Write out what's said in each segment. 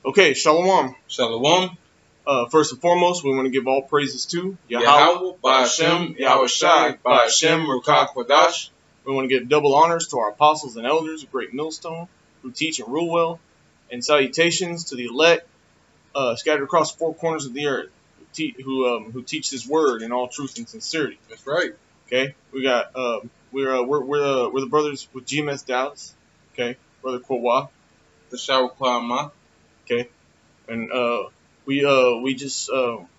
Okay, Shalom. Shalom. First and foremost, we want to give all praises to Yahweh, Ba'Hashem, Yahweh Shai, Ba'Hashem, Ruach Kodash. We want to give double honors to our apostles and elders of Great Millstone who teach and rule well, and salutations to the elect scattered across the four corners of the earth who teach this word in all truth and sincerity. That's right. Okay, we got we're the brothers with GMS Dallas. Okay, brother Kwa. The Shower Kwama. Okay, and we just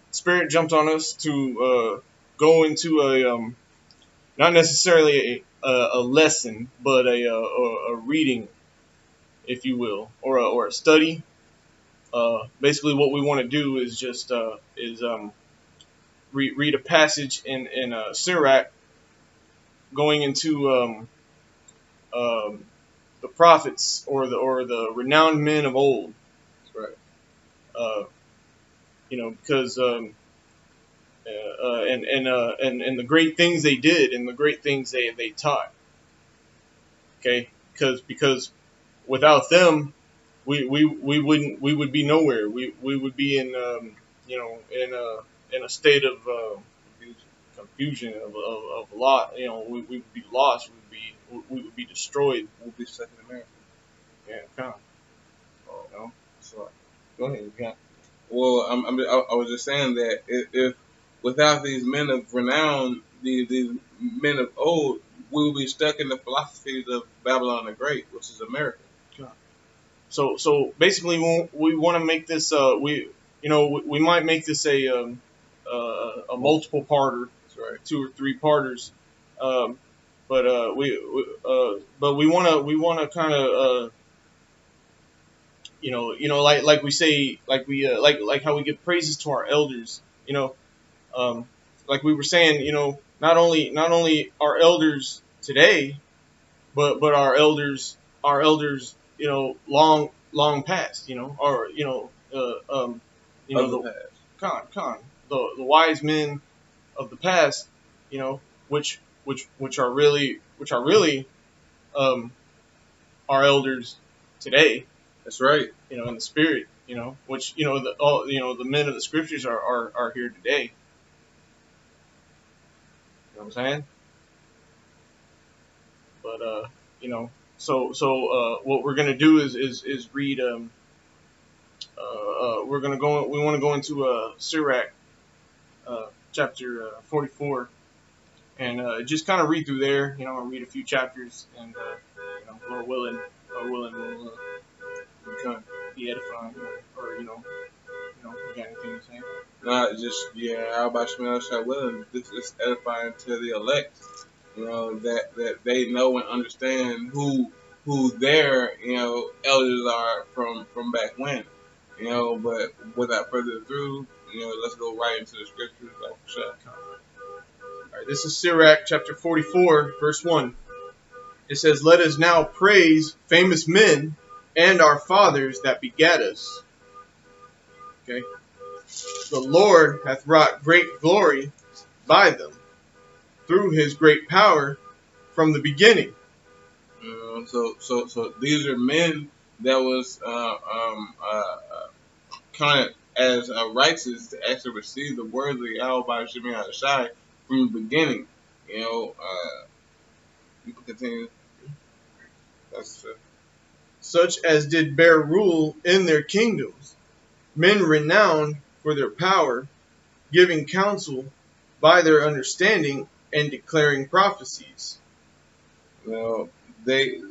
Spirit jumped on us to go into a not necessarily a lesson, but a reading, if you will, or a study. Basically, what we want to do is just read a passage in Sirach, going into the prophets or the renowned men of old. That's right. Because and the great things they did and the great things they taught. Okay, because without them, we would be nowhere. We would be in in a state of confusion of a lot. We would be lost. We would be destroyed. We'll be stuck in America. Yeah, kind of. So go ahead. Yeah. Well, I was just saying that if without these men of renown, these men of old, we will be stuck in the philosophies of Babylon the Great, which is America. So basically, we want to make this we might make this a multiple parter. That's right. 2 or 3 parters. But we want to kind of like we say, like we like how we give praises to our elders, like we were saying, not only our elders today, but our elders long past, or The the wise men of the past, which are really our elders today. That's right. In the spirit, which the men of the scriptures are here today. You know what I'm saying? But so what we're gonna do is read we want to go into Sirach chapter 44 and just kind of read through there, read a few chapters, and Lord willing, we'll kind of be edifying, or you got anything to say? Not just how about Shemel Shai willing? This is edifying to the elect. That they know and understand who their elders are from back when. But without further ado, let's go right into the scriptures. All right, this is Sirach chapter 44, verse 1. It says, "Let us now praise famous men and our fathers that begat us." Okay. "The Lord hath wrought great glory by them through his great power from the beginning." So these are men that was kind of as righteous to actually receive the words of Yahweh by Shemel Shai from the beginning. You can continue. That's "Such as did bear rule in their kingdoms, men renowned for their power, giving counsel by their understanding and declaring prophecies." They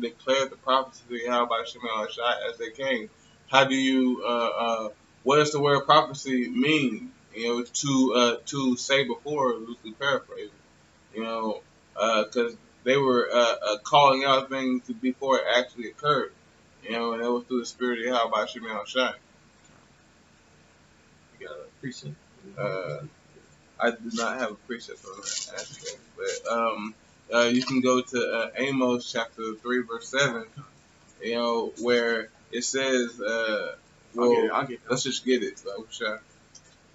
declared the prophecy of Yahweh by Shemel Shai as they came. How do you what does the word prophecy mean? To say before, loosely paraphrasing. Because they were calling out things before it actually occurred. And that was through the spirit of Yahweh by Shemel Shai. You got a precept? I do not have a precept on that aspect, but you can go to Amos chapter 3 verse 7, where it says, I'll get let's just get it.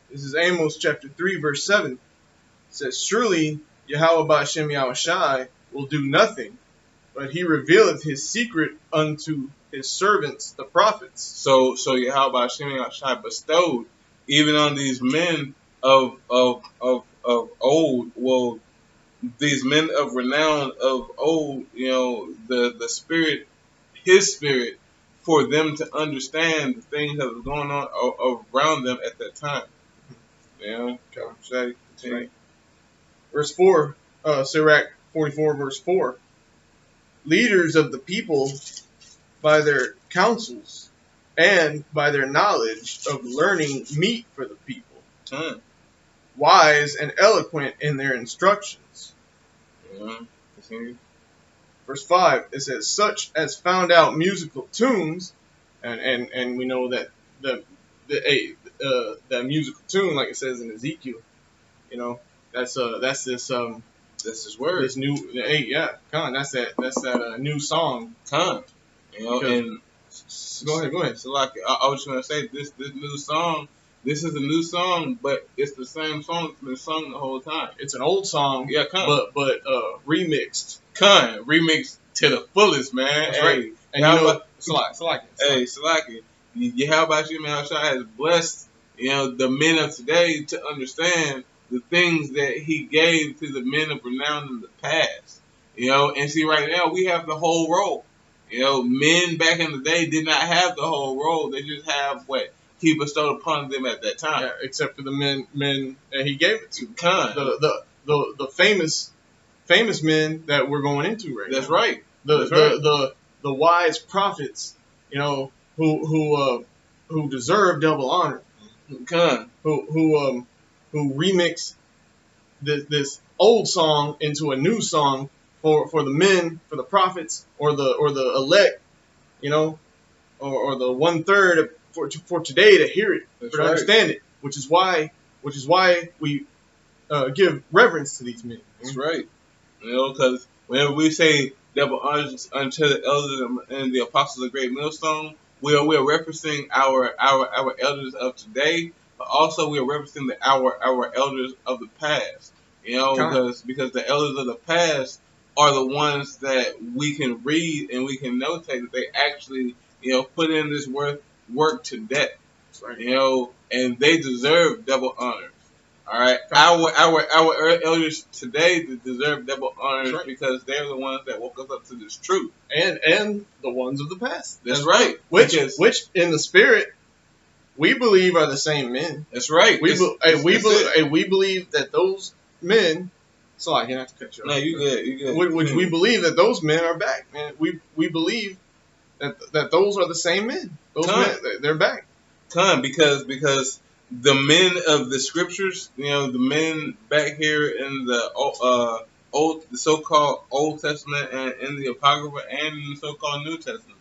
This is Amos chapter 3 verse 7. It says, "Surely Yahweh Ba'Shem Yahweh Shai will do nothing, but he revealeth his secret unto his servants, the prophets. So Yahweh Shemi Shai bestowed even on these men of old, well, these men of renown of old, the spirit, his spirit, for them to understand the things that was going on around them at that time. Right. Verse 4, Sirach 44, verse 4. Leaders of the people by their counsels and by their knowledge of learning meet for the people. Wise and eloquent in their instructions. Verse 5, it says, such as found out musical tunes, and we know that that musical tune, like it says in Ezekiel, that's this word. This new, that's that new song. And go ahead. So like I was just gonna say, this new song. This is a new song, but it's the same song that's been sung the whole time. It's an old song, but remixed. Remixed to the fullest, man. That's hey, right. And Salaki. Hey, Salaki. How about you, man? Shai has blessed, the men of today to understand the things that he gave to the men of renown in the past. And see, right now we have the whole roll. Men back in the day did not have the whole roll. They just have what he bestowed upon them at that time. Yeah, except for the men that he gave it to. The famous men that we're going into right That's now. Right. The wise prophets, who deserve double honor. Who remix this old song into a new song for the men, for the prophets, or the elect, or the 1/3 for today to hear it, to understand it, which is why we give reverence to these men. That's right. Because whenever we say double honors unto the elders and the apostles of Great Millstone, we are referencing our elders of today, but also we are referencing our elders of the past. Because the elders of the past are the ones that we can read and we can notate that they actually put in this work to death. That's right. And they deserve double honors. All right, our elders today deserve double honors because they're the ones that woke us up to this truth, and the ones of the past. That's right. Which in the spirit we believe are the same men. That's right. We believe that those men. So I have to cut you off. No, you good. Which we believe that those men are back, man. We believe that those are the same men. Those men, they're back. Because the men of the scriptures, the men back here in the the so-called Old Testament and in the Apocrypha and in the so-called New Testament,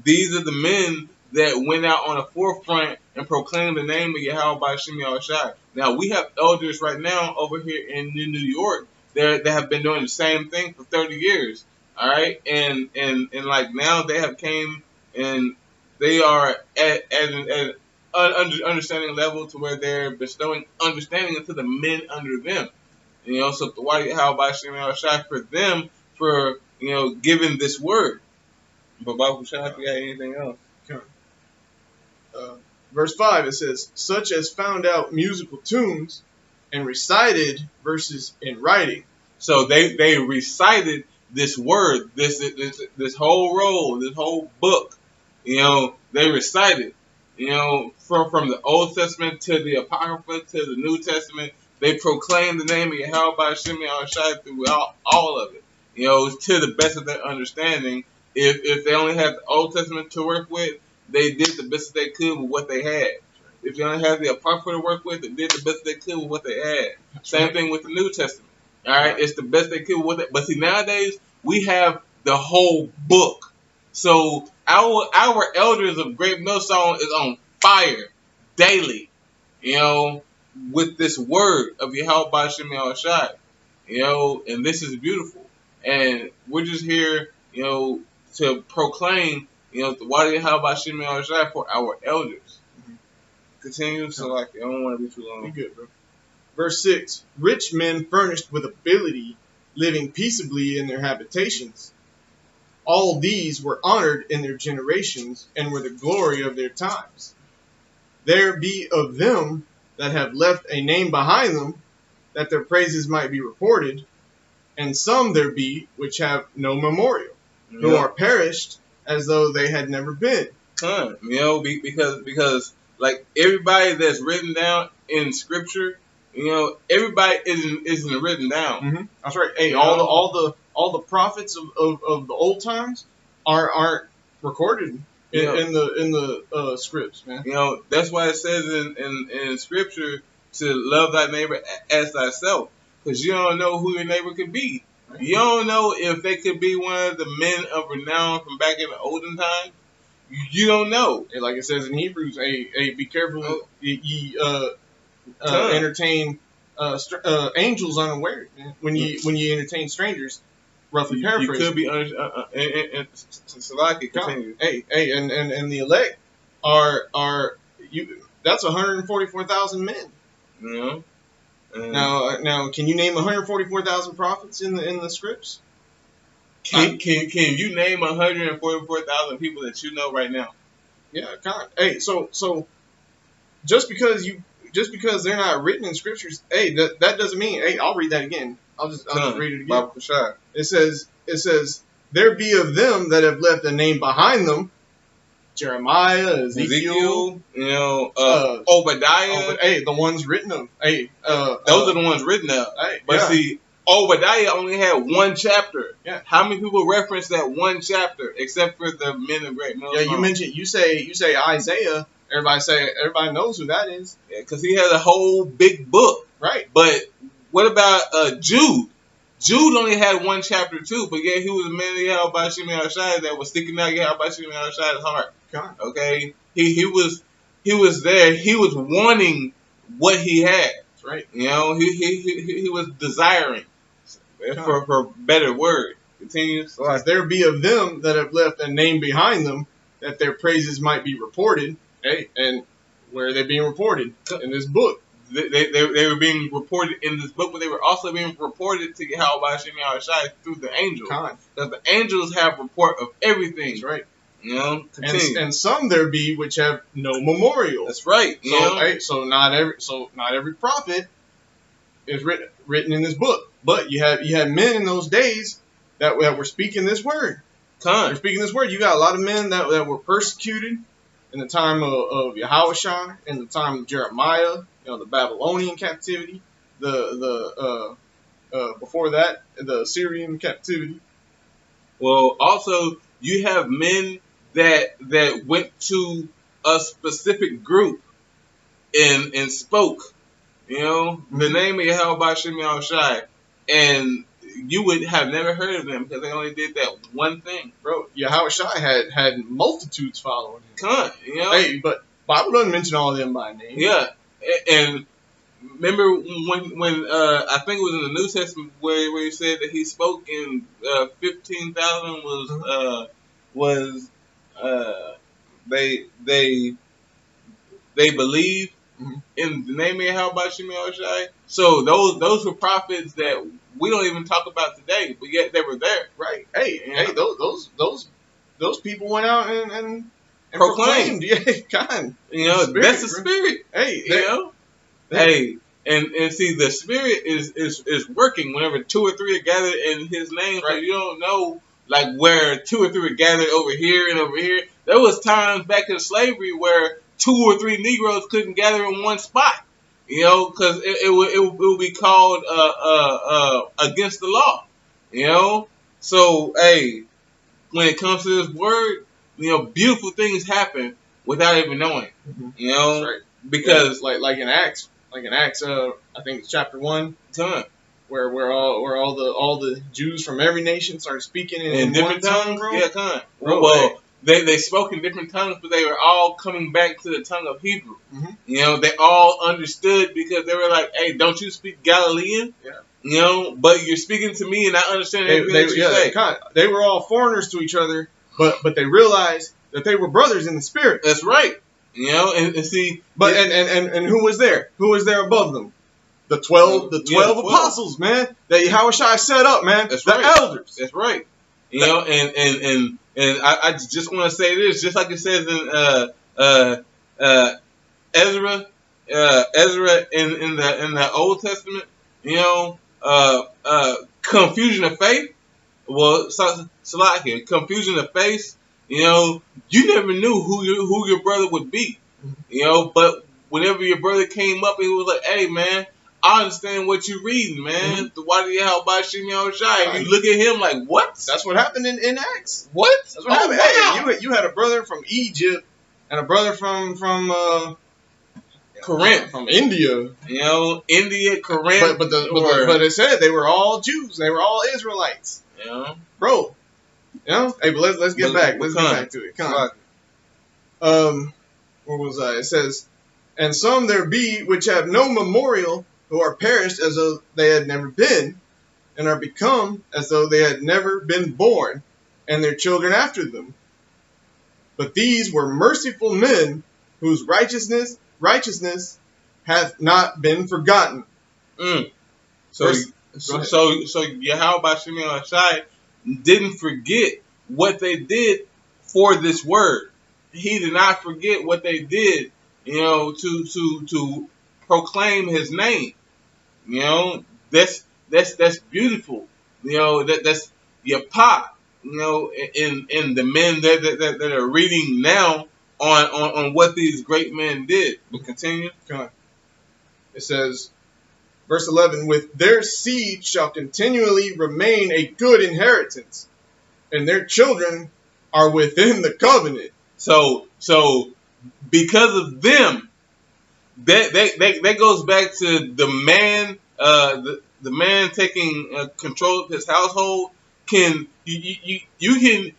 these are the men that went out on the forefront and proclaimed the name of Yahweh by Shemi Shai. Now we have elders right now over here in New York that have been doing the same thing for 30 years. All right, and like now they have came and they are at an understanding level to where they're bestowing understanding into the men under them. So why how about Shemi Shai for them for giving this word? But Bible Shai, if you got anything else. Verse 5, it says, such as found out musical tunes and recited verses in writing. So they recited this word, this whole roll, this whole book. They recited. From the Old Testament to the Apocrypha to the New Testament, they proclaimed the name of Yahweh by Shemi Shai throughout all of it. To the best of their understanding. If they only had the Old Testament to work with, they did the best that they could with what they had. If they only had the Apocrypha to work with, they did the best they could with what they had. Same thing with the New Testament. All right, it's the best they could with it. But see, nowadays we have the whole book. So our elders of Great Millstone is on fire daily, with this word of Yahweh by Shemi Shai, and this is beautiful. And we're just here, to proclaim, the Wadi Yahweh by Shemi Shai for our elders. Continue, so I don't want to be too long. Be good, bro. Verse 6, rich men furnished with ability, living peaceably in their habitations. All these were honored in their generations, and were the glory of their times. There be of them that have left a name behind them, that their praises might be reported, and some there be which have no memorial, who are perished as though they had never been. Because like everybody that's written down in Scripture, everybody isn't written down. Mm-hmm. That's right. Hey, all the prophets of the old times aren't recorded in the scripts, man. That's why it says in Scripture to love thy neighbor as thyself, because you don't know who your neighbor could be. Right. You don't know if they could be one of the men of renown from back in the olden times. You don't know. Like it says in Hebrews, hey, be careful, ye entertain angels unaware, man. When you entertain strangers. Roughly paraphrasing. You could be continue. Hey, and the elect are you. That's 144,000 men. Yeah. Now, can you name 144,000 prophets in the scripts? Can you name 144,000 people that you know right now? Yeah, hey, so just because they're not written in scriptures, hey, that doesn't mean, hey, I'll read that again. I'll just read it again. It says, there be of them that have left a name behind them, Jeremiah, Ezekiel, Obadiah. Hey, the ones written of. Hey, those are the ones written of. Hey, but see, Obadiah only had one chapter. Yeah. How many people reference that one chapter except for the men of great milestone? Yeah, you mentioned you say Isaiah. Everybody knows who that is. Yeah, because he has a whole big book. Right. But what about Jude? Jude only had one chapter too, but yet he was a man of Yahweh Shemi Al-Shai that was sticking out Yahweh Shemi Al-Shai's heart. God. Okay, he was there. He was wanting what he had. That's right. He was desiring for better word. Continue. So there be of them that have left a name behind them, that their praises might be reported. Hey, and where are they being reported? In this book. They were being reported in this book, but they were also being reported to Yahweh Shemi Al-Shai through the angels. Because the angels have report of everything. That's right. Continue. And some there be which have no memorial. That's right. So not every prophet is written in this book, but you had men in those days that were speaking this word. They're speaking this word. You got a lot of men that were persecuted in the time of Yahushua, in the time of Jeremiah, the Babylonian captivity, the before that, the Assyrian captivity. Well, also you have men that went to a specific group and spoke, the name of Yahweh Shemi Al-Shai, and you would have never heard of them because they only did that one thing. Bro, Yahushua had multitudes following him. Hey, but Bible doesn't mention all of them by name. Yeah, and remember when I think it was in the New Testament where he said that he spoke in 15,000 was they believe in the name of Yahweh Shemi Al-Shai. So those were prophets that we don't even talk about today, but yet they were there. Right. Hey, those people went out and proclaimed. Yeah, God. That's the spirit. Hey, Hey, and see, the spirit is working whenever two or three are gathered in his name. Right. So you don't know where two or three are gathered over here and over here. There was times back in slavery where 2 or 3 Negroes couldn't gather in one spot. Because it would be called against the law. So hey, when it comes to this word, beautiful things happen without even knowing. That's right. Because like in Acts, I think it's chapter 1, where all the Jews from every nation started speaking in different tongue, tongues. Yeah, Well, they spoke in different tongues, but they were all coming back to the tongue of Hebrew. They all understood because they were like, "Hey, don't you speak Galilean?" Yeah. But you're speaking to me, and I understand everything that you say. They were all foreigners to each other, but they realized that they were brothers in the spirit. That's right. And see, but and who was there? Who was there above them? The 12 apostles, man, that Yahushua set up, man. That's the right. elders. That's right. You know, and I just want to say this, just like it says in Ezra in the Old Testament, you know, confusion of faith. Well, Salakia, confusion of faith. You know, you never knew who your brother would be. You know, but whenever your brother came up, he was like, "Hey, man, I understand what you're reading, man. Why do you have by Shimi Shai?" And you look at him like, "What?" That's what happened in Acts. What? That's what happened. Wow. Hey, you had a brother from Egypt and a brother from Corinth, from India. You know, India, Corinth. But it said they were all Jews. They were all Israelites. Yeah, bro. You know. Hey, but let's get back. Let's get back to it. Come on. Where was I? It says, and some there be which have no memorial, who are perished as though they had never been, and are become as though they had never been born, and their children after them. But these were merciful men, whose righteousness hath not been forgotten. So Yahweh Shemi Shai didn't forget what they did for this word. He did not forget what they did, you know, to proclaim his name. You know, that's beautiful. You know, that's Yapa. You know, in the men that are reading now on what these great men did. But continue. It says, verse 11, with their seed shall continually remain a good inheritance, and their children are within the covenant. So because of them, that goes back to the man, the man taking control of his household. You can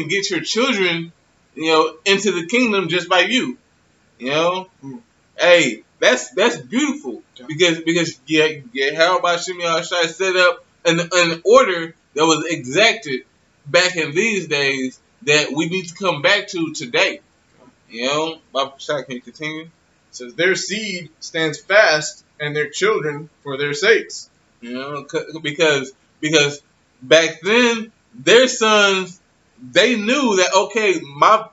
get your children, you know, into the kingdom just by you. You know, hey, that's beautiful because how about Shimei Shai set up an order that was exacted back in these days that we need to come back to today. You know, Bob Shai, can you continue? It says their seed stands fast, and their children for their sakes. You know, because back then their sons, they knew that okay, my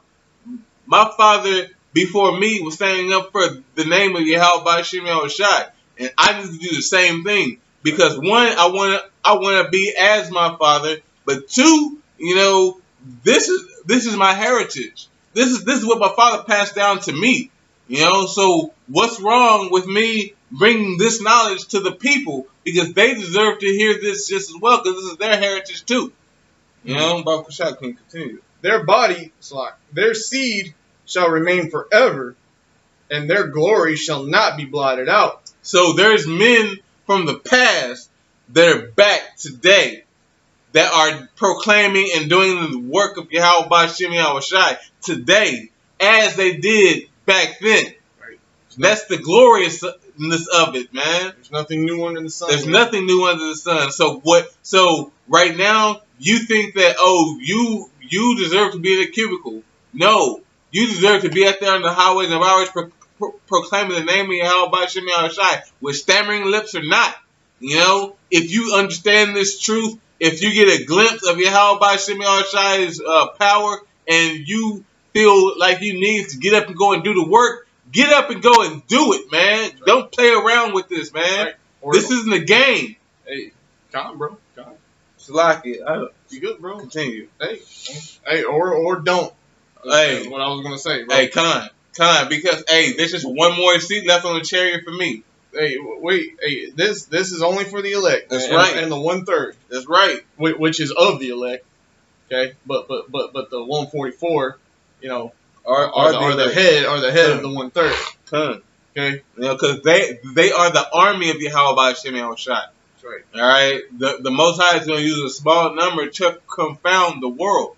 father before me was standing up for the name of Yahweh Shimei Shai, and I need to do the same thing because one, I want to be as my father, but two, you know, this is my heritage. This is what my father passed down to me. You know, so what's wrong with me bringing this knowledge to the people because they deserve to hear this just as well because this is their heritage too. You know, Bob Kushak can continue. Their body, their seed shall remain forever, and their glory shall not be blotted out. So there's men from the past that are back today that are proclaiming and doing the work of Yahweh Shimi Shai today as they did back then. Right. That's the gloriousness of it, man. There's nothing new under the sun. There's nothing new under the sun. So right now you think that you deserve to be in a cubicle. No. You deserve to be out there on the highways and byways proclaiming the name of Yahweh Shemi Shai with stammering lips or not. You know, if you understand this truth, if you get a glimpse of Yahweh Shemi Shai's power and you feel like you need to get up and go and do the work, get up and go and do it, man. Right. Don't play around with this, man. Right. This isn't a game. Hey, calm, bro. Calm. Salaki, you good, bro? Continue. Hey, or don't. That's what I was gonna say, bro. Hey, Khan, because there's just one more seat left on the chariot for me. Hey, wait, hey, this is only for the elect. That's right. And the 1/3. That's right. Which is of the elect. Okay, but the 144, you know, are the head of the 1/3. Khan. Okay. You know, because they are the army of Yahweh Shemi Shai. That's right. All right. The Most High is going to use a small number to confound the world.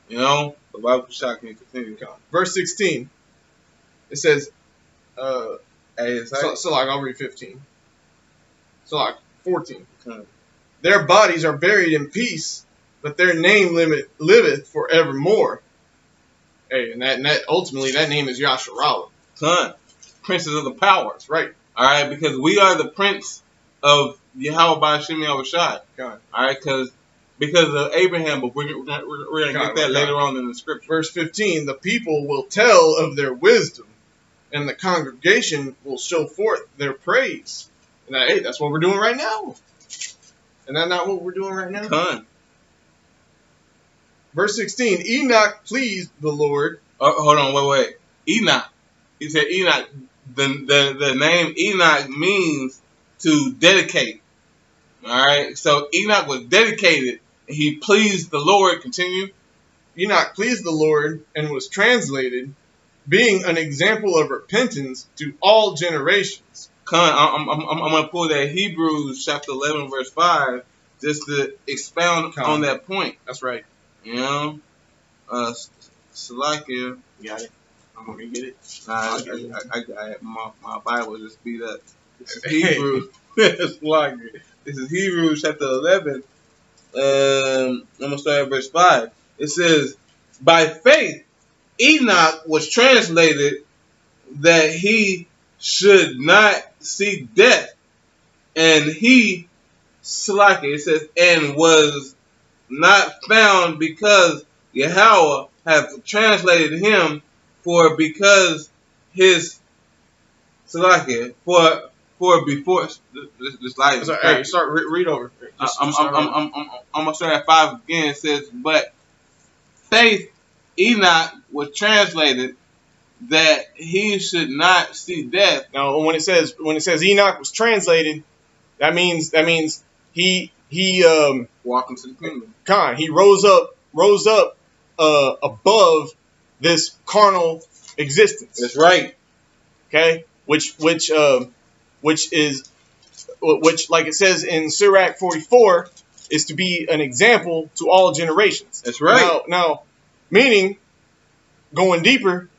You know. The Bible shot can continue. Verse 16. It says, so I'll read 15. So 14. Their bodies are buried in peace, but their name liveth forevermore. Hey, and that ultimately that name is Yasharallah. Princes of the power. That's right. All right, because we are the prince of Yahweh by Shemi Awashai. God. All right, because of Abraham, but we're going to get that later on in the scripture. Verse 15, the people will tell of their wisdom, and the congregation will show forth their praise. And hey, that's what we're doing right now. And that's not what we're doing right now. Come. Verse 16, Enoch pleased the Lord. Hold on, wait. Enoch. He said Enoch. The name Enoch means to dedicate. All right, so Enoch was dedicated. He pleased the Lord. Continue. Enoch pleased the Lord and was translated, being an example of repentance to all generations. I'm going to pull that Hebrews chapter 11 verse 5 just to expound on that point. That's right. You know, Salakia. You got it. I'm gonna get it. Nah, I got it. My Bible just beat up. This is Hebrews. This is Hebrews chapter 11. I'm gonna start at verse 5. It says, "By faith, Enoch was translated that he should not see death, and he, Salakia, it says, and was not found because Yahweh hath translated him, for because his Salakia, for before this life. Hey, read over. I'm gonna start at 5 again. It says, but faith Enoch was translated that he should not see death. Now, when it says Enoch was translated, that means he walk into the kingdom. He rose up above this carnal existence. That's right. Okay, which like it says in Sirach 44 is to be an example to all generations. That's right. Now meaning going deeper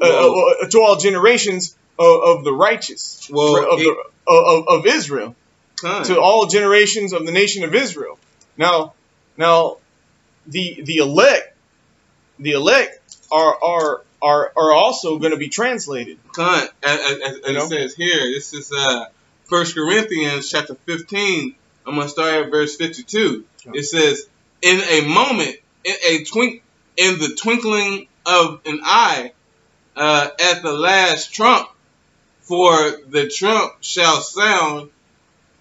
to all generations of the righteous, of Israel, to all generations of the nation of Israel. Now the elect are also going to be translated. As it says here, this is 1 Corinthians chapter 15. I'm going to start at verse 52. It says, in a moment, in the twinkling of an eye, at the last trump, for the trump shall sound,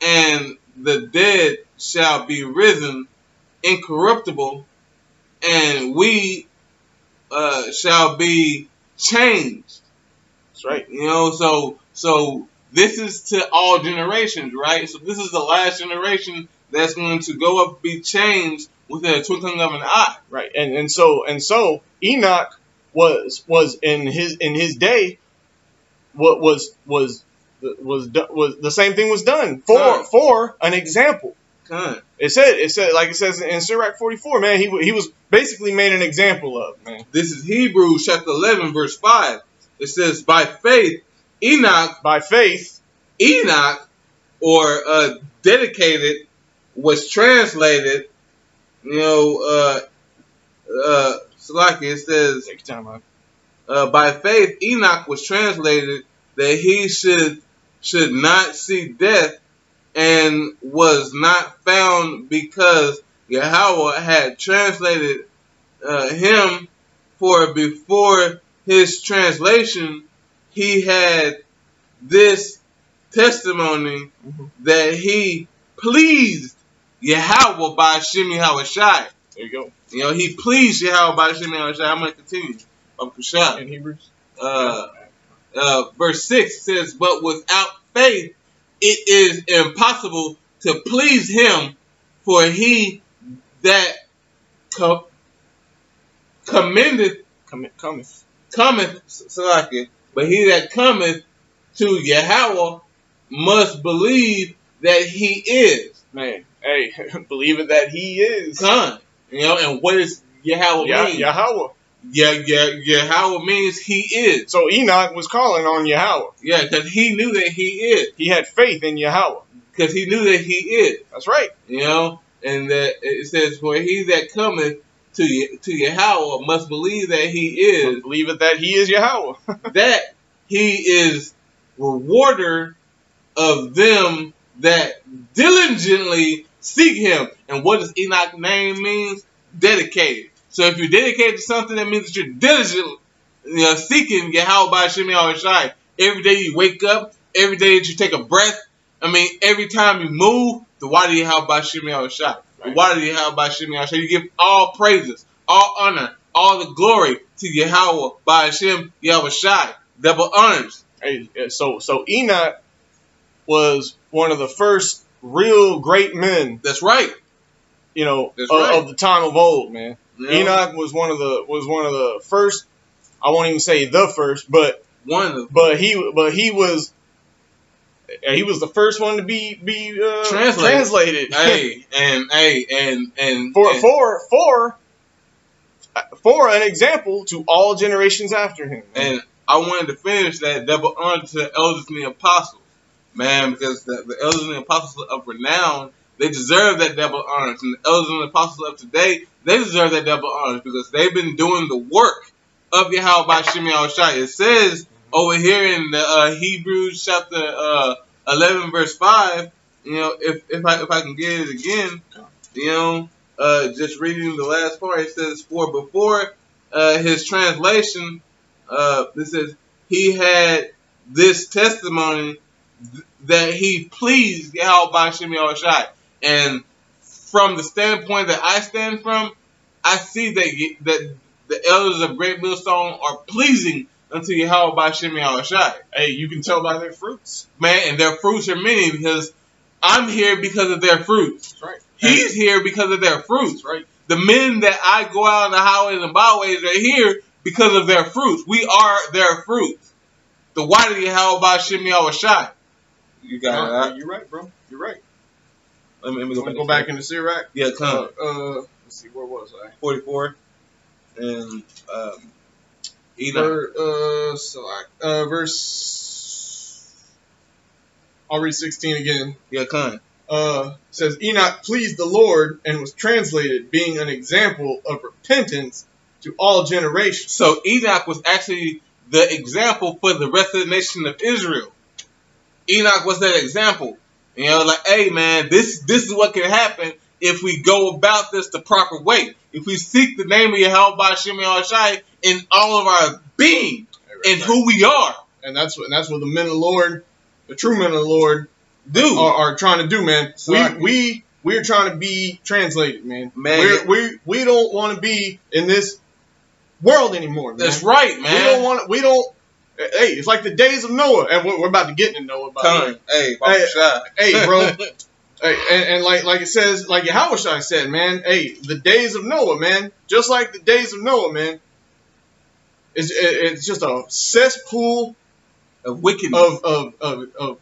and the dead shall be risen incorruptible, and we shall be changed. That's right. You know, so this is to all generations, right? So this is the last generation that's going to go up, be changed within a twinkling of an eye. Right. And so Enoch was in his day what was the same thing was done for an example. It said like it says in Sirach 44, man, he was basically made an example of, man. This is Hebrews chapter 11 verse 5. It says, by faith Enoch, or dedicated, was translated. You know, Salaki, it says, take your time out. By faith Enoch was translated that he should not see death, and was not found because Yahweh had translated him, for before his translation he had this testimony that he pleased Yahweh by Shemi Hawashai. There you go. You know, he pleased Yahweh by Shemi Hawashai. I'm going to continue. In Hebrews? Verse 6 says, but without faith it is impossible to please him, for he that cometh, Salaki, but he that cometh to Yahweh must believe that he is. Man, hey, believe it that he is. You know, and what does Yahweh mean? Yahweh. Yahweh means he is. So Enoch was calling on Yahweh. Yeah, because he knew that he is. He had faith in Yahweh. Because he knew that he is. That's right. You know, and that it says, for he that cometh to Yahweh must believe that he is. Believe it that he is Yahweh. That he is rewarder of them that diligently seek him. And what does Enoch name means? Dedicated. So if you're dedicated to something, that means that you're diligently seeking Yahweh B'Shem Yahushai. Every day you wake up, every day that you take a breath, every time you move, the water Yahweh B'Shem Yahushai. The water Yahweh B'Shem Yahushai. You give all praises, all honor, all the glory to Yahweh B'Shem Yahushai. Double honors. Hey, so Enoch was one of the first real great men. That's right. Of the time of old, man. Yeah. Enoch was one of the first. I won't even say the first, but he was the first one to be translated. Hey, and for an example to all generations after him. Man. And I wanted to finish that double honor to the elders and the apostles, man, because the elders and the apostles of renown, they deserve that double honor. And the elders and the apostles of today, they deserve that double honor because they've been doing the work of Yahweh B'Shem Yahushai. It says over here in the Hebrews chapter 11 verse 5, if I can get it again, just reading the last part, it says, for before his translation, this says, he had this testimony that he pleased Yahweh B'Shem Yahushai. And from the standpoint that I stand from, I see that the elders of Great Millstone are pleasing unto Yahweh B'Shem Yahushai. Hey, you can tell by their fruits. Man, and their fruits are many because I'm here because of their fruits. That's right. He's here because of their fruits. That's right. The men that I go out on the highways and byways are here because of their fruits. We are their fruits. The white of Yahweh B'Shem Yahushai. You got it. You're right, bro. You're right. Let me go back into Sirach. Yeah, come. Let's see, where was I? 44. And Enoch. Verse. I'll read 16 again. Yeah, come. Says Enoch pleased the Lord and was translated, being an example of repentance to all generations. So Enoch was actually the example for the rest of the nation of Israel. Enoch was that example. Hey man, this is what can happen if we go about this the proper way. If we seek the name of Yahweh B'Shem Yahushai in all of our being and who we are. And that's what the men of the Lord, the true men of the Lord, are trying to do, man. So we're trying to be translated, man. We don't want to be in this world anymore, man. That's right, man. We don't. Hey, it's like the days of Noah, and we're about to get into Noah. Hey, bro. Hey, and like it says, like Yahushua said, man. Hey, the days of Noah, man. Just like the days of Noah, man. It's just a cesspool of wickedness, of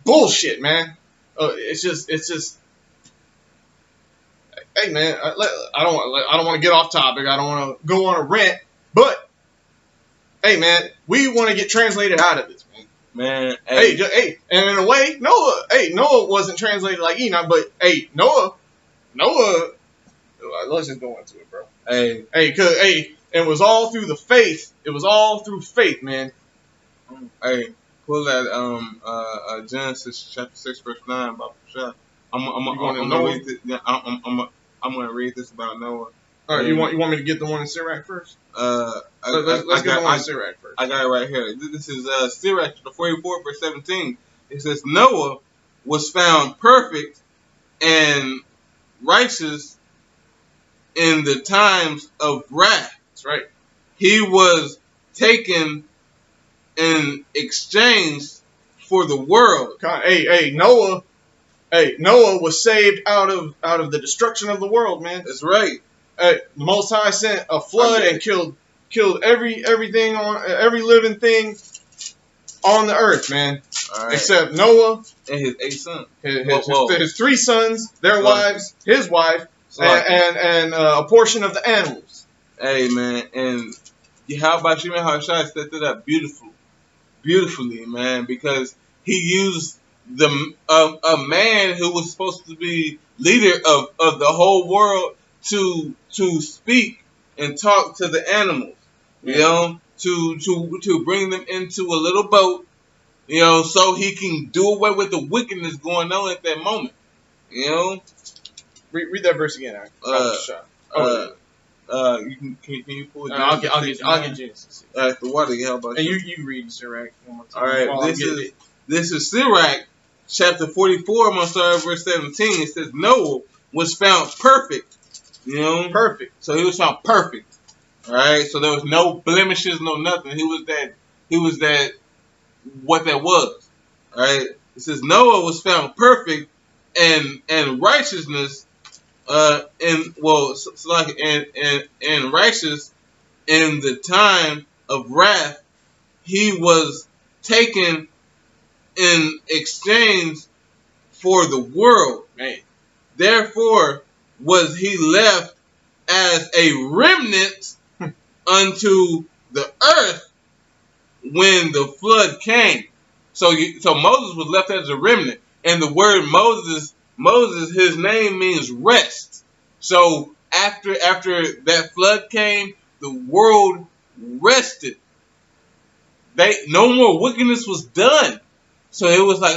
bullshit, man. It's just. Hey, man. I don't want to get off topic. I don't want to go on a rant, but. Hey, man, we want to get translated out of this, man. Hey, and in a way, Noah wasn't translated like Enoch, but hey, Noah, let's just go into it, bro. It was all through the faith. It was all through faith, man. Hey, pull that Genesis chapter 6 verse 9 about Shah. I'm gonna read this about Noah. All right, you want me to get the one in Sirach first? Let's get the one in Sirach first. I got it right here. This is Sirach, the 44 verse 17. It says, Noah was found perfect and righteous in the times of wrath. That's right. He was taken in exchange for the world. Noah was saved out of the destruction of the world, man. That's right. The Most High sent a flood and killed everything on every living thing on the earth, man. Right. Except Noah and his 8 sons, his 3 sons, their wives, his wife, and a portion of the animals. Hey, man, and Yahweh B'Shem Yahushai set it up beautifully, man, because he used a man who was supposed to be leader of the whole world to speak and talk to the animals, to bring them into a little boat so he can do away with the wickedness going on at that moment. Read that verse again. Can you pull it? I'll get Genesis 6. The water, how about and you? You read Sirach one more time. All right, this is Sirach, chapter 44. I'm gonna start at verse 17. It says Noah was found perfect. Perfect. So he was found perfect. All right. So there was no blemishes, no nothing. He was that. What that was. All right. It says Noah was found perfect and righteousness. And righteous in the time of wrath, he was taken in exchange for the world. Man. Therefore was he left as a remnant unto the earth when the flood came. So Moses was left as a remnant, and the word Moses, his name means rest. So after that flood came, the world rested. No more wickedness was done. So it was like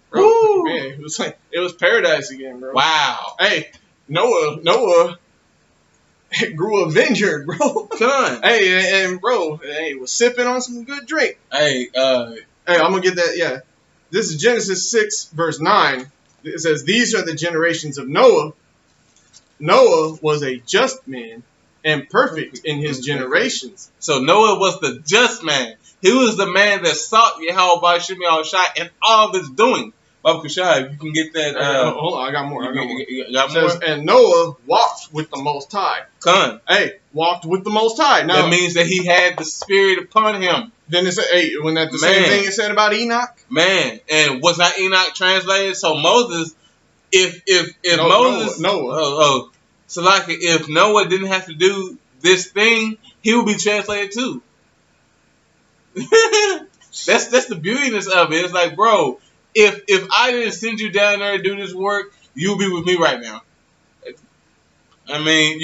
bro, man, it was paradise again, bro. Wow. Hey, Noah grew a vineyard, bro. Come on. Hey, and bro, was sipping on some good drink. Hey, I'm gonna get that. Yeah, this is Genesis 6 verse 9. It says, "These are the generations of Noah. Noah was a just man and perfect in his generations." So Noah was the just man. He was the man that sought Yahweh by Shemi Al-Shai and all of his doing. Baba Kushai, if you can get that. Hold on, I got more. You got more? Says, and Noah walked with the Most High. Come. Hey, walked with the Most High. Now, that means that he had the Spirit upon him. Then it said, when that the same thing it said about Enoch? Man, and was not Enoch translated? So Moses, if Noah. So like if Noah didn't have to do this thing, he would be translated too. That's the beautiness of it. It's like, bro, if I didn't send you down there to do this work, you'll be with me right now. I mean,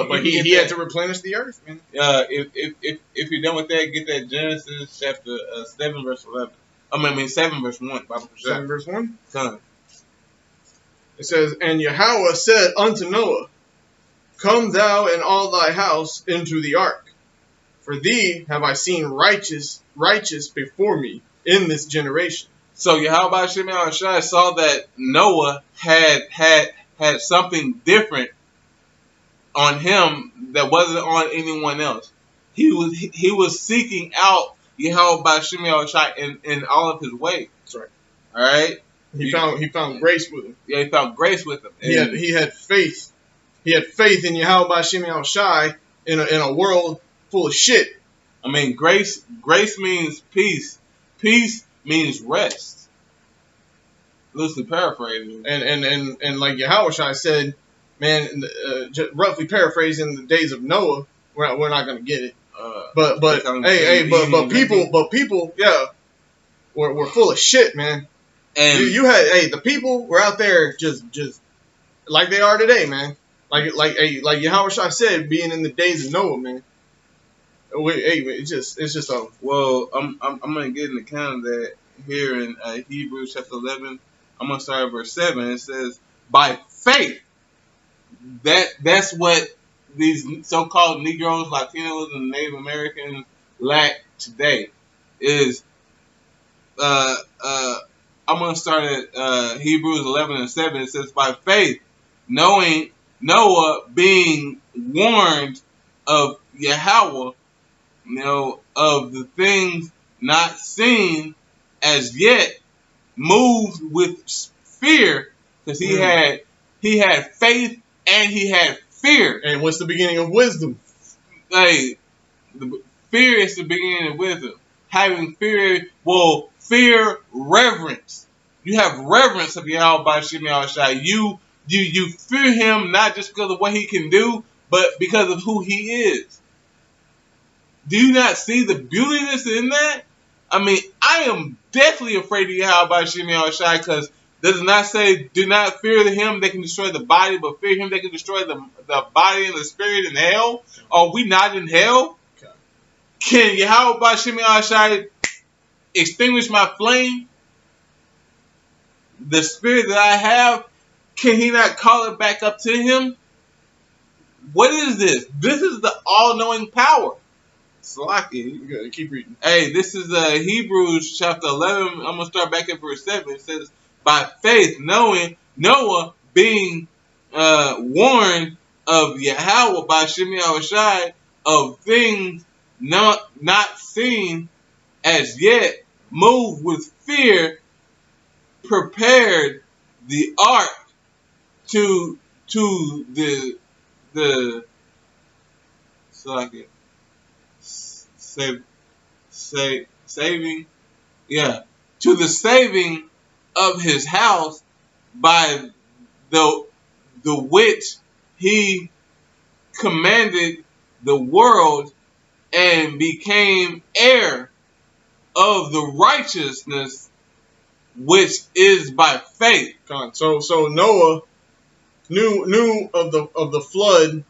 but he had to replenish the earth, man. If you're done with that, get that Genesis chapter 7 verse 11. I mean 7 verse 1. 7 verse 1. Come. It says, "And Yahweh said unto Noah, Come thou and all thy house into the ark, for thee have I seen righteous before me in this generation." So Yahweh Shemi Al-Shai saw that Noah had something different on him that wasn't on anyone else. He was seeking out Yahweh Shemi Al-Shai in all of his ways. That's right. All right. He found grace with him. Yeah, he found grace with him. He had faith. He had faith in Yahweh Shemi Al-Shai in a world full of shit. I mean, grace means peace. Peace means rest. Loosely paraphrasing. And like Yahweh Shai said, man, roughly paraphrasing, the days of Noah, we're not gonna get it. But people, yeah, were full of shit, man. And you had the people were out there just like they are today, man. Like Yahweh Shai said, being in the days of Noah, man. It's just a. Well, I'm gonna get an account of that here in Hebrews chapter 11. I'm gonna start at verse 7. It says, "By faith." That's what these so-called Negroes, Latinos, and Native Americans lack today. Is I'm gonna start at Hebrews 11 and 7. It says, "By faith, knowing Noah being warned of Yahweh, of the things not seen as yet, moved with fear," because he had faith and he had fear. And what's the beginning of wisdom? Hey, fear is the beginning of wisdom. Having fear, fear, reverence. You have reverence of Yahweh by Shemi Al-Shai. You fear him not just because of what he can do, but because of who he is. Do you not see the beautiness in that? I mean, I am definitely afraid of Yahweh by Shemi Al-Shai, because does not say do not fear him that can destroy the body, but fear him that can destroy the body and the spirit in hell. Are we not in hell? Okay. Can Yahweh by Shemi Al-Shai extinguish my flame? The spirit that I have, can he not call it back up to him? What is this? This is the all-knowing power. Slaki. Good. Keep reading. Hey, this is Hebrews chapter 11. I'm going to start back at verse 7. It says, by faith, knowing Noah being warned of Yahweh by Shemi Yahushai of things not seen as yet, moved with fear, prepared the ark to the to the saving of his house, by the which he commanded the world and became heir of the righteousness which is by faith. So Noah knew of the flood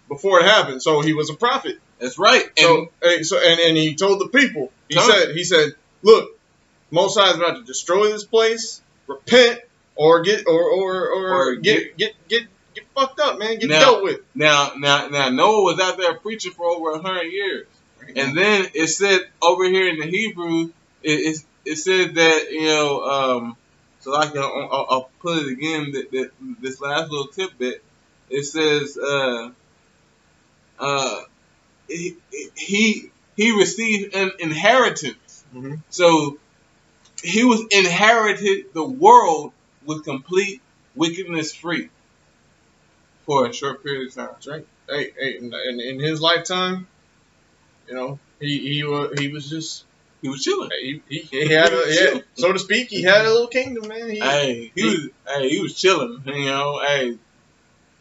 before it happened. So he was a prophet. That's right. And he told the people. He said, look, Most High is about to destroy this place. Repent or get fucked up, man. Get dealt with. Now Noah was out there preaching for over 100 years. And then it said over here in the Hebrew, it said that, so I'll put it again, that this last little tidbit, it says he received an inheritance. Mm-hmm. So he was inherited the world with complete wickedness free for a short period of time. That's right. Hey, in his lifetime, he was just. He was chilling. He had so to speak. He had a little kingdom, man. He was chilling. Bro.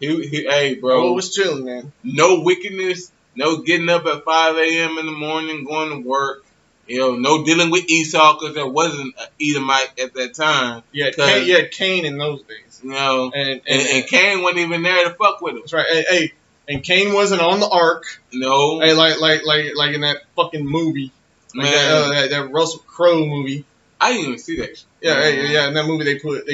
Noah was chilling, man. No wickedness. No getting up at 5 a.m. in the morning, going to work. No dealing with Esau, because there wasn't an Edomite at that time. Yeah, Cain in those days. And Cain wasn't even there to fuck with him. That's right. Hey, and Cain wasn't on the ark. No. Hey, like in that fuking movie. Like that Russell Crowe movie. I didn't even see that shit. Yeah. In that movie they put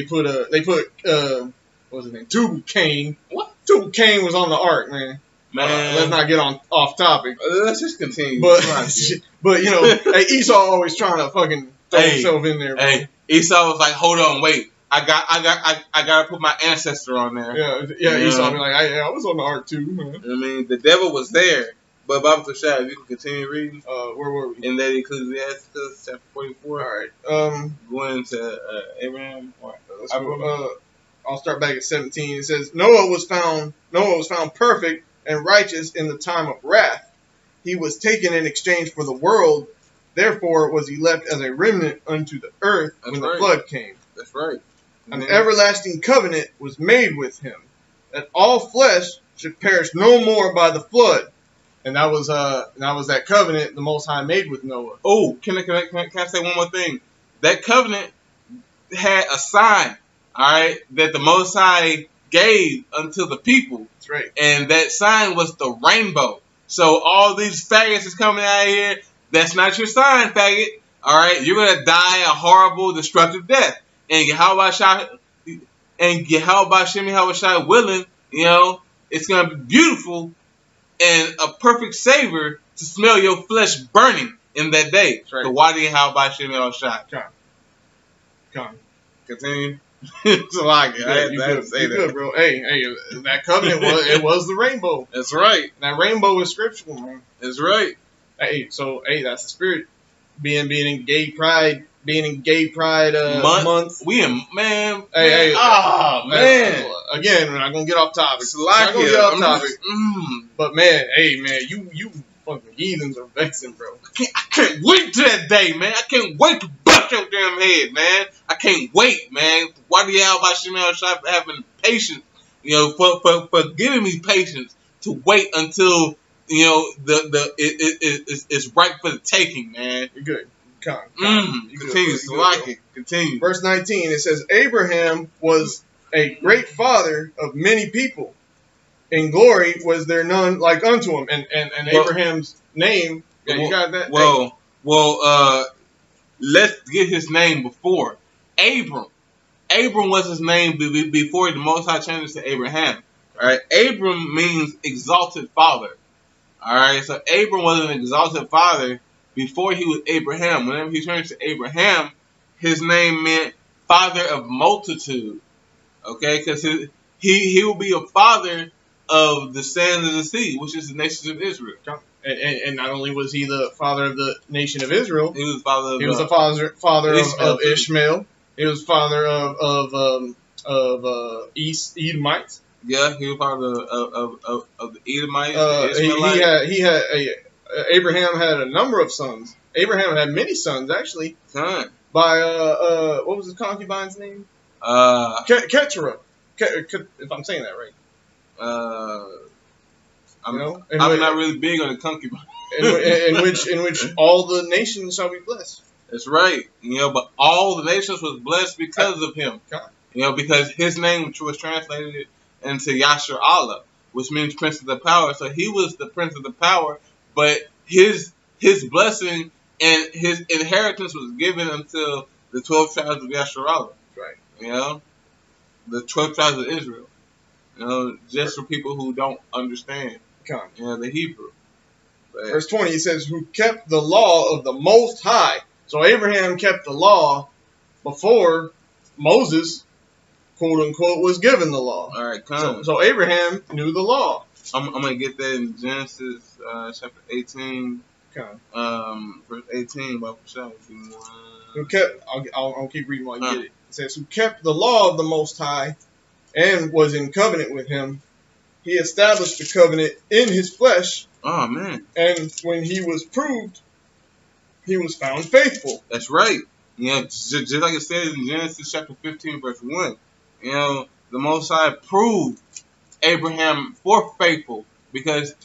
what's his name? Tubal Cain. What? Tubal Cain was on the ark, man. Let's not get off topic. Let's just continue. But hey, Esau always trying to fucking throw himself in there. Bro. Hey, Esau was like, hold on, wait. I gotta put my ancestor on there. Yeah. Esau be like, I was on the ark too, man. I mean, the devil was there. But Baba Tashad, if you can continue reading. Where were we? In that Ecclesiastes chapter 44. All right. Going to Abraham. I'll start back at 17. It says, Noah was found perfect and righteous in the time of wrath. He was taken in exchange for the world. Therefore was he left as a remnant unto the earth when the flood came. That's right. An everlasting covenant was made with him, that all flesh should perish no more by the flood. And that was that covenant the Most High made with Noah. Oh, can I say one more thing? That covenant had a sign, all right, that the Most High gave unto the people. That's right. And that sign was the rainbow. So all these faggots is coming out of here. That's not your sign, faggot. All right, you're gonna die a horrible, destructive death. And Yahweh Shemi Yahushai willing, it's gonna be beautiful. And a perfect savor to smell your flesh burning in that day. That's right. So why do you have by Shemi Yahushai? Come. Continue. It's like it. I had to say that. Good, bro. Hey, that covenant was the rainbow. That's right. That rainbow is scriptural, man. That's right. Hey, that's the spirit. Being in gay pride month. We in man. Hey. Man. Again, we're not gonna get off topic. But man, you fucking heathens are vexing, bro. I can't wait to that day, man. I can't wait to bust your damn head, man. I can't wait, man. Why do you have about Shemi Yahushai for having patience? For giving me patience to wait until it's right for the taking, man. You're good. Continue. Verse 19, it says, Abraham was a great father of many people. In glory was there none like unto him. And Abraham's name, you got that? let's get his name before Abram. Abram was his name before the Most High changed to Abraham. All right, Abram means exalted father. All right, so Abram was an exalted father before he was Abraham. Whenever he turned to Abraham, his name meant father of multitude. Okay, because he will be a father of the sands of the sea, which is the nations of Israel. And not only was he the father of the nation of Israel, He was father. he was the father Ishmael, of Ishmael. He was father of Edomites. Yeah, he was father of the Edomites, the Ishmaelites. Abraham had a number of sons. Abraham had many sons actually. Son. By what was his concubine's name? Keturah. If I'm saying that right. I'm not really big on the concubine. in which all the nations shall be blessed. That's right. But all the nations was blessed because of him. Because his name was translated into Yasher Allah, which means Prince of the Power. So he was the Prince of the Power, but his blessing and his inheritance was given until the 12 tribes of Yasher Allah. Right. The 12 tribes of Israel. Just for people who don't understand. The Hebrew. But Verse 20, he says, who kept the law of the Most High. So Abraham kept the law before Moses, quote unquote, was given the law. All right, so Abraham knew the law. I'm going to get that in Genesis chapter 18, verse 18. Who kept, I'll keep reading while you get it. It says, who kept the law of the Most High and was in covenant with him. He established the covenant in his flesh. Oh, man. And when he was proved, he was found faithful. That's right. Just like it says in Genesis chapter 15, verse 1. The Most High proved Abraham for faithful because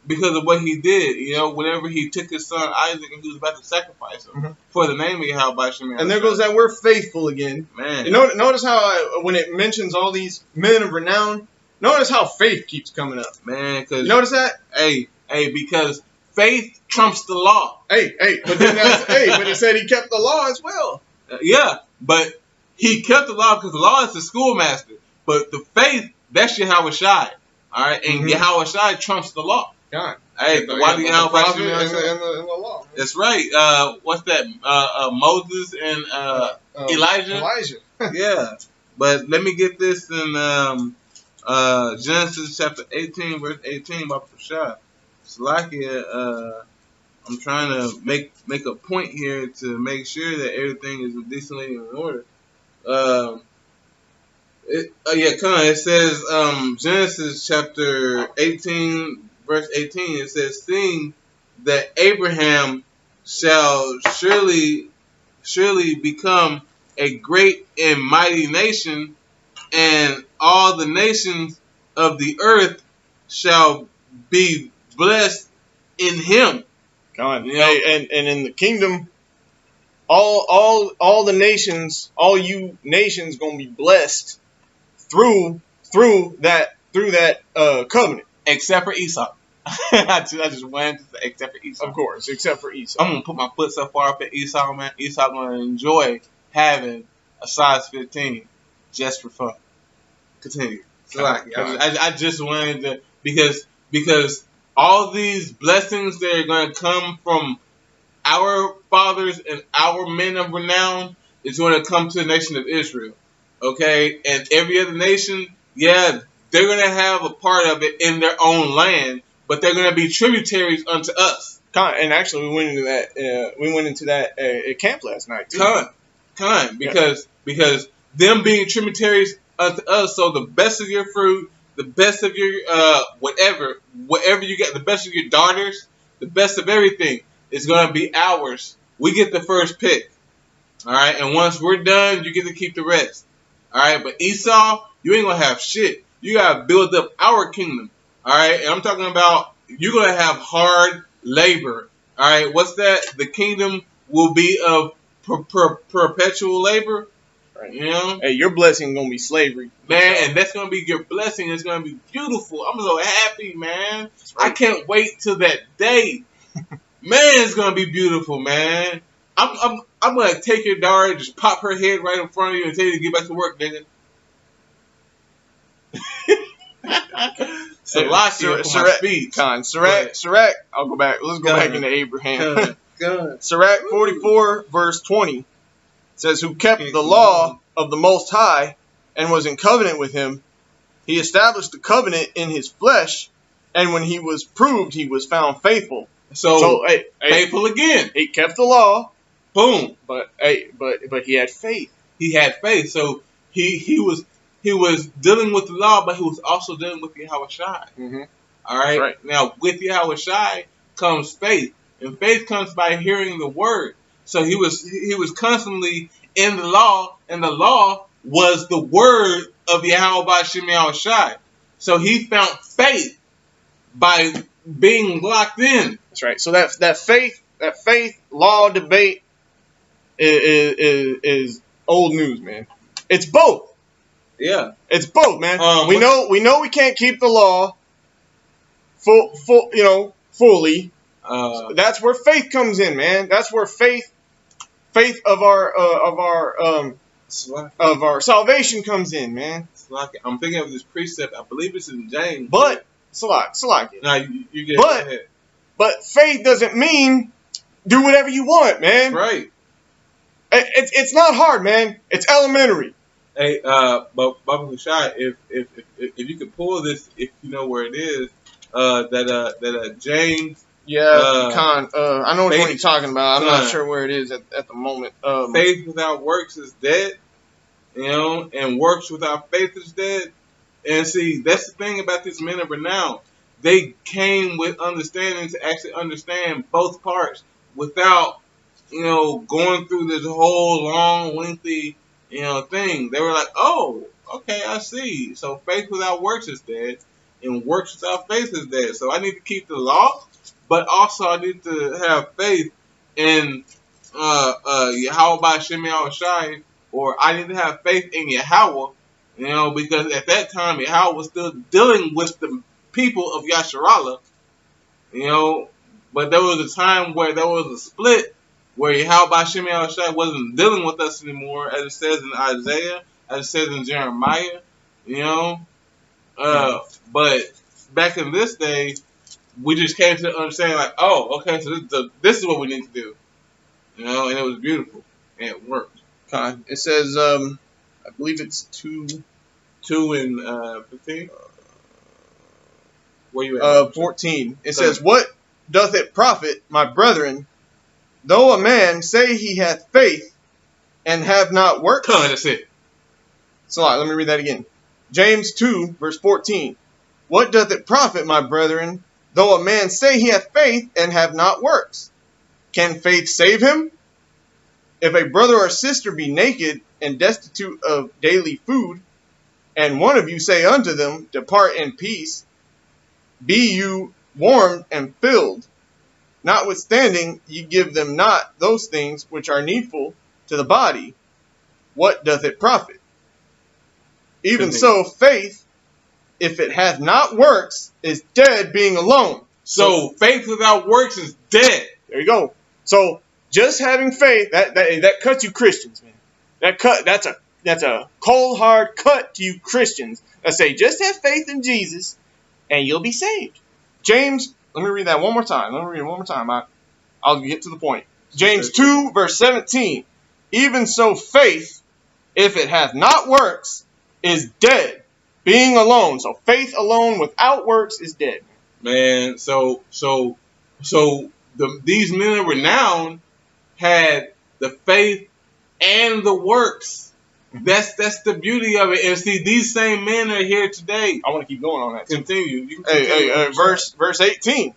of what he did. Whenever he took his son Isaac and he was about to sacrifice him for the name of Yahweh Shemel. And there goes that word faithful again. Man. Notice how when it mentions all these men of renown, notice how faith keeps coming up. Man, because you notice that? Hey, because faith trumps the law. But it said he kept the law as well. But he kept the law because the law is the schoolmaster. But the faith, that's Yahweh Shai. All right, and Yahweh Shai trumps the law. God. Hey, why do Yahweh Shai and the law? That's right. What's that? Moses and Elijah. Yeah. But let me get this in Genesis chapter 18, verse 18 by Shai. Salakia, I'm trying to make a point here to make sure that everything is decently in order. It says Genesis chapter 18, verse 18. It says, "Seeing that Abraham shall surely become a great and mighty nation, and all the nations of the earth shall be blessed in him." God, and in the kingdom, all the nations, all you nations, gonna be blessed through that covenant, except for Esau. I just wanted to say except for Esau. Of course, except for Esau. I'm gonna put my foot so far up at Esau, man. Esau gonna enjoy having a size 15 just for fun. Continue. So I just wanted to because all these blessings that are going to come from our fathers and our men of renown is going to come to the nation of Israel. Okay? And every other nation, they're going to have a part of it in their own land, but they're going to be tributaries unto us. And actually, we went into that at camp last night, too. Because them being tributaries unto us, so the best of your fruit, the best of your whatever you get, the best of your daughters, the best of everything is going to be ours. We get the first pick. All right, and once we're done, you get to keep the rest. All right, but Esau, you ain't going to have shit. You got to build up our kingdom. All right, and I'm talking about you're going to have hard labor. All right, what's that? The kingdom will be of perpetual labor. Right. Hey, your blessing gonna be slavery, man, and that's gonna be your blessing. It's gonna be beautiful. I'm so happy, man. Right. I can't wait till that day, man. It's gonna be beautiful, man. I'm I'm gonna take your daughter, just pop her head right in front of you, and tell you to get back to work, nigga. Salakia for my speech. Sirach, I'll go back. Let's go back into Abraham. Sirach 44 verse 20 says, "Who kept the law of the Most High and was in covenant with him, he established the covenant in his flesh, and when he was proved, he was found faithful." So faithful again. He kept the law. Boom. But he had faith. He had faith. So he was dealing with the law, but he was also dealing with Yahweh Shai. Mm-hmm. All right? Right. Now, with Yahweh Shai comes faith, and faith comes by hearing the word. So he was constantly in the law, and the law was the word of Yahweh B'Shem Yahweh Shai. So he found faith by being locked in. That's right. So that faith law debate is old news, man. It's both. Yeah, it's both, man. We know we can't keep the law fully. That's where faith comes in, man. That's where faith of our salvation comes in, man. I'm thinking of this precept. I believe it's in James. But Salak. Nah, you get it. But faith doesn't mean do whatever you want, man. Right. It's not hard, man. It's elementary. Hey, but Baba Hushai, if you could pull this, if you know where it is, that James. Yeah, I know what you're talking about. I'm not sure where it is at the moment. Faith without works is dead, and works without faith is dead. And see, that's the thing about these men of renown. They came with understanding to actually understand both parts without, going through this whole long, lengthy, thing. They were like, oh, okay, I see. So faith without works is dead, and works without faith is dead. So I need to keep the law, but also I need to have faith in Yahweh B'Shem Yahweh Shai, or I need to have faith in Yahweh, because at that time Yahweh was still dealing with the people of Yasharallah, but there was a time where there was a split where Yahweh B'Shem Yahweh Shai wasn't dealing with us anymore, as it says in Isaiah, as it says in Jeremiah, but back in this day, we just came to understand, like, oh, okay, so this is what we need to do, and it was beautiful, and it worked. It says, I believe it's 2 and 15. Where you at? 14. It says, "What doth it profit, my brethren, though a man say he hath faith and have not works?" That's it. So let me read that again. James 2, verse 14. "What doth it profit, my brethren, though a man say he hath faith and have not works? Can faith save him? If a brother or sister be naked and destitute of daily food, and one of you say unto them, Depart in peace, be you warmed and filled. Notwithstanding, ye give them not those things which are needful to the body. What doth it profit? Even so, faith, if it hath not works, is dead being alone." So faith without works is dead. There you go. So just having faith, that cuts you Christians, man. That's a cold hard cut to you Christians that say just have faith in Jesus and you'll be saved. James, let me read that one more time. I'll get to the point. James 2, verse 17. "Even so faith, if it hath not works, is dead, being alone." So faith alone without works is dead. Man, so these men of renown had the faith and the works. That's the beauty of it. And see, these same men are here today. I want to keep going on that. Continue. You can continue. Verse 18.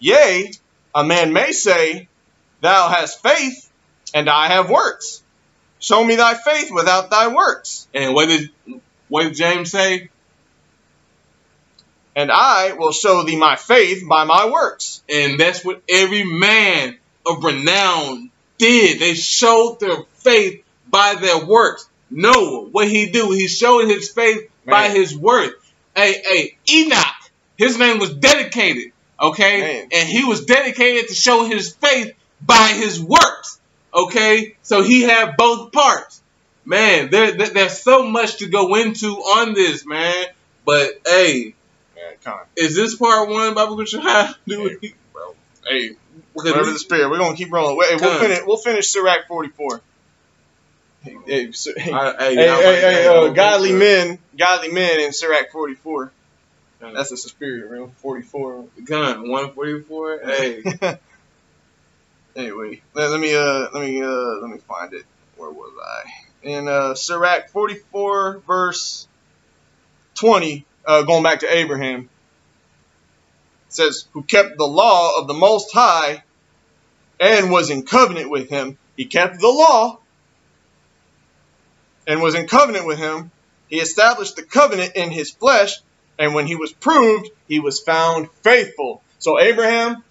"Yea, a man may say, Thou hast faith, and I have works. Show me thy faith without thy works." And what did James say? "And I will show thee my faith by my works." And that's what every man of renown did. They showed their faith by their works. Noah, what he do? He showed his faith by his work. Hey, Enoch, his name was dedicated, okay? Man. And he was dedicated to show his faith by his works. Okay, so he had both parts. Man, there's so much to go into on this, man. But hey, is this part one, Baba Kushai? Hey, bro. Hey, whatever the spirit, we're gonna keep rolling. Hey, we'll finish Sirach 44. Hey, godly men in Sirach 44. That's a spirit, real 44. Gun 144. Hey. Anyway, let me find it. Where was I? In Sirach 44 verse 20, going back to Abraham. It says, who kept the law of the Most High and was in covenant with him. He kept the law and was in covenant with him. He established the covenant in his flesh, and when he was proved, he was found faithful. So Abraham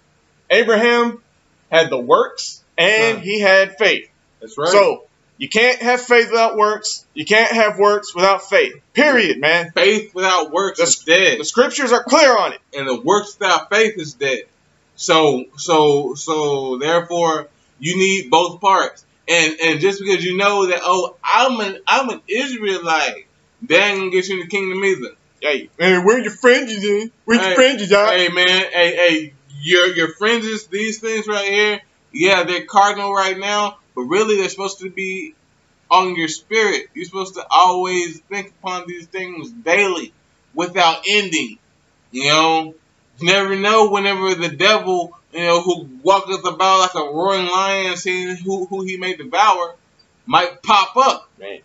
had the works and he had faith. That's right. So you can't have faith without works. You can't have works without faith. Period, man. Faith without works is dead. The scriptures are clear on it. And the works without faith is dead. So therefore you need both parts. And just because you know that, oh, I'm an Israelite, that ain't gonna get you in the kingdom either. Hey, where your fringes in? Where your fringes at? Hey man, hey, your fringes, these things right here, yeah, they're cardinal right now, but really they're supposed to be on your spirit. You're supposed to always think upon these things daily without ending. You know, you never know whenever the devil, who walketh about like a roaring lion, seeing who he may devour, might pop up. Man.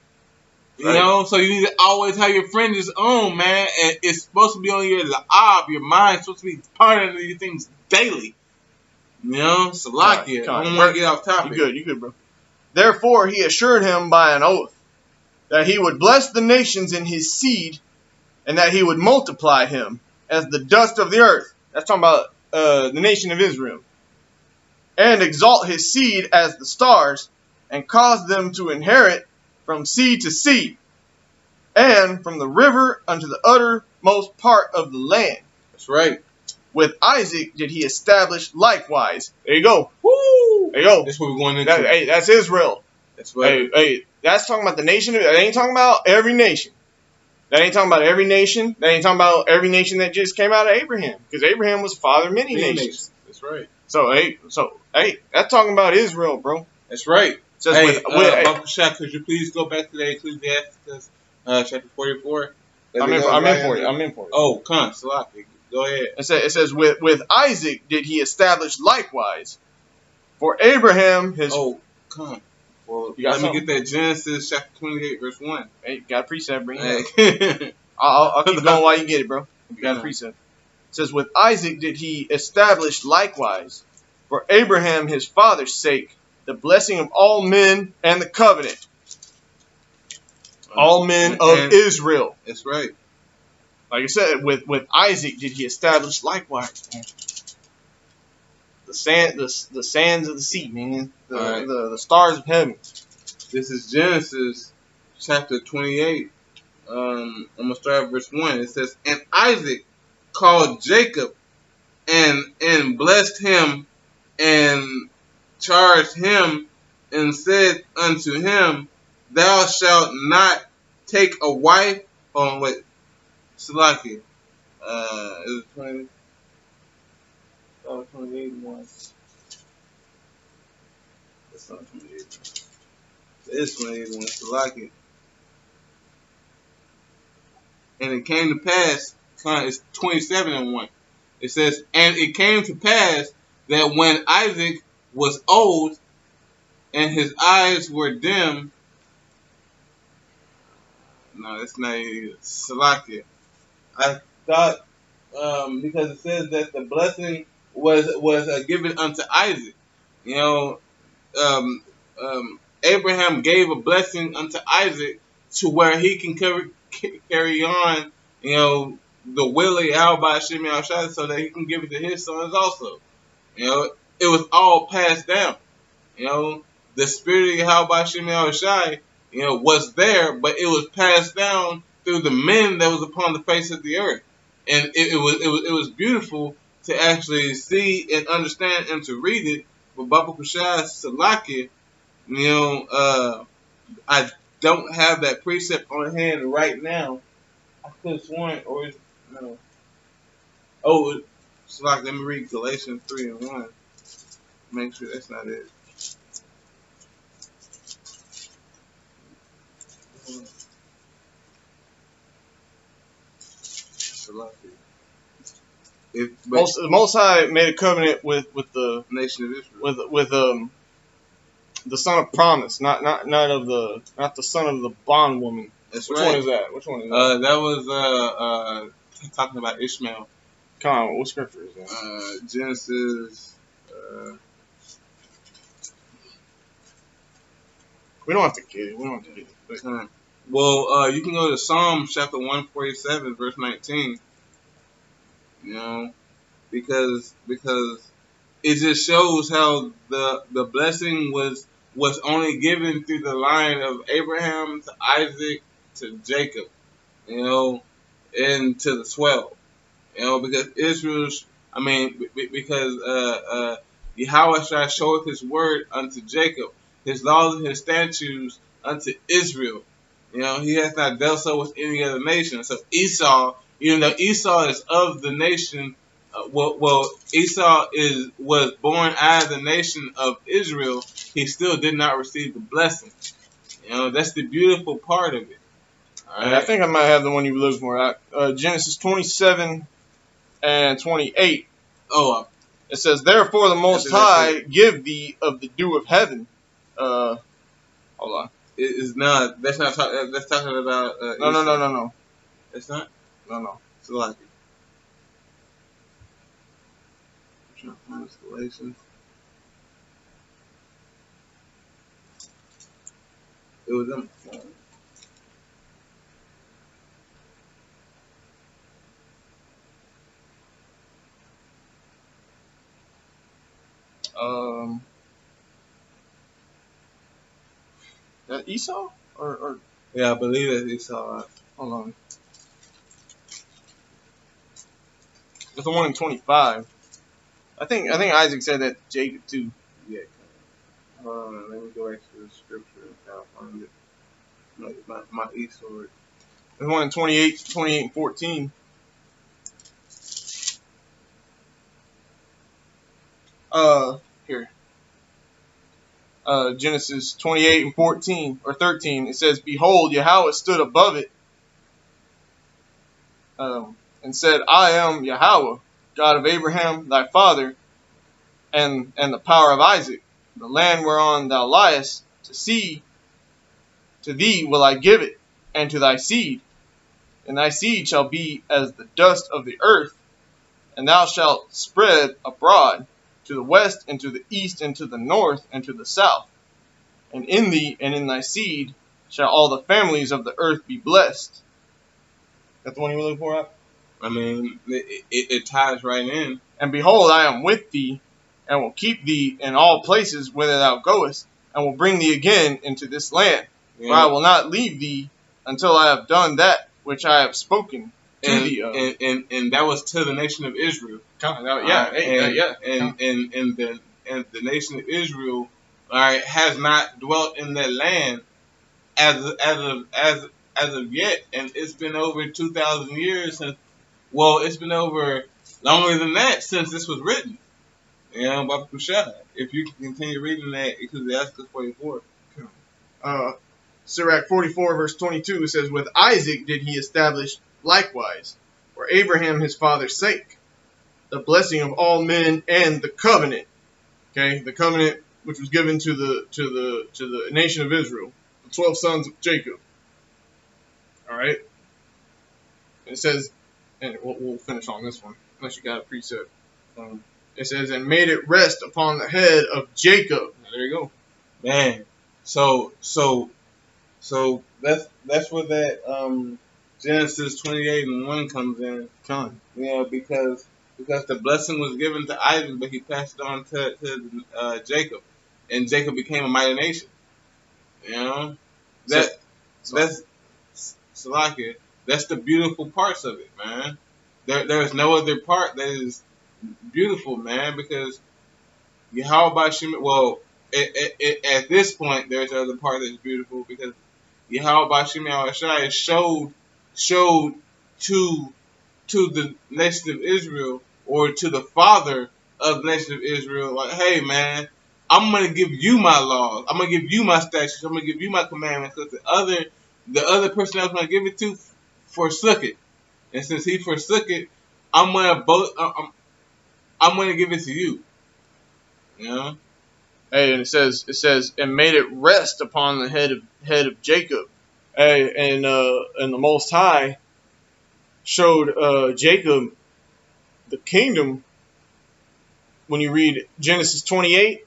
You know, so you need to always have your fringes on, man. And it's supposed to be on your la'ab, your mind. It's supposed to be part of these things daily. You know, Salakia. I don't want to get off topic. You good, bro. Therefore, he assured him by an oath that he would bless the nations in his seed, and that he would multiply him as the dust of the earth. That's talking about the nation of Israel. And exalt his seed as the stars, and cause them to inherit from sea to sea, and from the river unto the uttermost part of the land. That's right. With Isaac did he establish likewise. There you go. Woo! There you go. That's what we're going into. Hey, that's Israel. That's right. Hey, that's talking about the nation. That ain't talking about every nation. That ain't talking about every nation. That ain't talking about every nation that just came out of Abraham. Because Abraham was the father of many nations. That's right. So, that's talking about Israel, bro. That's right. Says hey, Uncle Shaq, could you please go back to the Ecclesiastes chapter 44? I'm in for it. Oh, come, Salaki. Go ahead. It says with Isaac did he establish likewise. For Abraham his... Oh, come. Well, let me get that Genesis chapter 28 verse 1. Hey, got a precept, bring it up. I'll keep going while you get it, bro. You got a precept. It says, with Isaac did he establish likewise, for Abraham his father's sake, the blessing of all men and the covenant. All men of Israel. That's right. Like I said, with Isaac did he establish likewise. The sands of the sea, meaning the stars of heaven. This is Genesis chapter 28. I'm gonna start at verse 1. It says, and Isaac called Jacob and blessed him and charged him and said unto him, thou shalt not take a wife on what Salaki. Is it 20? Oh, 28 1. That's not 28. It is 28 1. Salaki. And it came to pass, it's 27 and 1. It says, and it came to pass that when Isaac was old and his eyes were dim. No, that's not Salakia. I thought because it says that the blessing was given unto Isaac. You know, Abraham gave a blessing unto Isaac to where he can carry on, you know, the will of Yahweh Shemi Al-Shai, so that he can give it to his sons also. You know, it was all passed down. You know, the spirit of Yahweh Shemi Al-Shai, you know, was there, but it was passed down through the men that was upon the face of the earth. And it was beautiful to actually see and understand and to read it. But Baba Kushai Salaki, You know, I don't have that precept on hand right now. I could have sworn, or no. Oh, it's like, let me read Galatians 3:1. Make sure that's not it. The Most High made a covenant with the nation of Israel, with the son of promise, not the son of the bondwoman. That's Which right. one is that? Which one is that? That was talking about Ishmael. Come on, what scripture is that? Genesis. We don't have to get it. We don't have to get it. Well, you can go to Psalm chapter 147, verse 19. You know, because it just shows how the blessing was only given through the line of Abraham to Isaac to Jacob, you know, and to the 12, you know, because because Yahweh showeth his word unto Jacob, his laws and his statutes unto Israel. You know, he has not dealt so with any other nation. So Esau, even though Esau is of the nation, Esau was born out of the nation of Israel, he still did not receive the blessing. You know, that's the beautiful part of it. All right? I think I might have the one you were looking for. Genesis 27 and 28. Oh, it says, "Therefore the Most High give thee of the dew of heaven." Hold on. It is not. That's not. That's talking about. No. It's not. No. It's like Galatians. It was them. That Esau or yeah, I believe that Esau. Hold on. It's the one in 25. I think Isaac said that Jacob too. Yeah. Hold on, let me go back to the scripture and I'll find it. My Esau. There's one in 28 and 14. Here. Genesis 28 and 14 or 13. It says, "Behold, Yahweh stood above it, and said, I am Yahweh, God of Abraham thy father, and the power of Isaac. The land whereon thou liest, to thee will I give it, and to thy seed. And thy seed shall be as the dust of the earth, and thou shalt spread abroad to the west, and to the east, and to the north, and to the south. And in thee and in thy seed shall all the families of the earth be blessed." That's the one you were looking for? I mean, it ties right in. "And behold, I am with thee, and will keep thee in all places whither thou goest, and will bring thee again into this land. Yeah. For I will not leave thee until I have done that which I have spoken to thee of." And that was to the nation of Israel. And the nation of Israel, all right, has not dwelt in that land as of yet, and it's been over 2,000 years since. Well, it's been over longer than that since this was written. You know, Baba Kushai. If you can continue reading that, Ecclesiastes 44. Sirach 44 verse 22 says, "With Isaac did he establish likewise, for Abraham his father's sake, the blessing of all men and the covenant." Okay, the covenant which was given to the nation of Israel, the 12 sons of Jacob. All right. It says, and we'll finish on this one, unless you got a precept. It says, "And made it rest upon the head of Jacob." Now, there you go. Man, so that's where that Genesis 28 and 1 comes in. You know, because the blessing was given to Isaac, but he passed it on to Jacob, and Jacob became a mighty nation. You know, that's Salakia. That's the beautiful parts of it, man. There is no other part that is beautiful, man, because Yahweh Bashim, well, at this point, there's another part that's beautiful because Yahweh Bashim Yahushai showed to the nation of Israel or to the father of the nation of Israel, like, hey man, I'm gonna give you my laws, I'm gonna give you my statutes, I'm gonna give you my commandments, because the other person I was gonna give it to forsook it, and since he forsook it, I'm gonna give it to you. You know. Hey, and it says, and made it rest upon the head of Jacob. Hey, and the Most High showed Jacob the kingdom. When you read Genesis 28,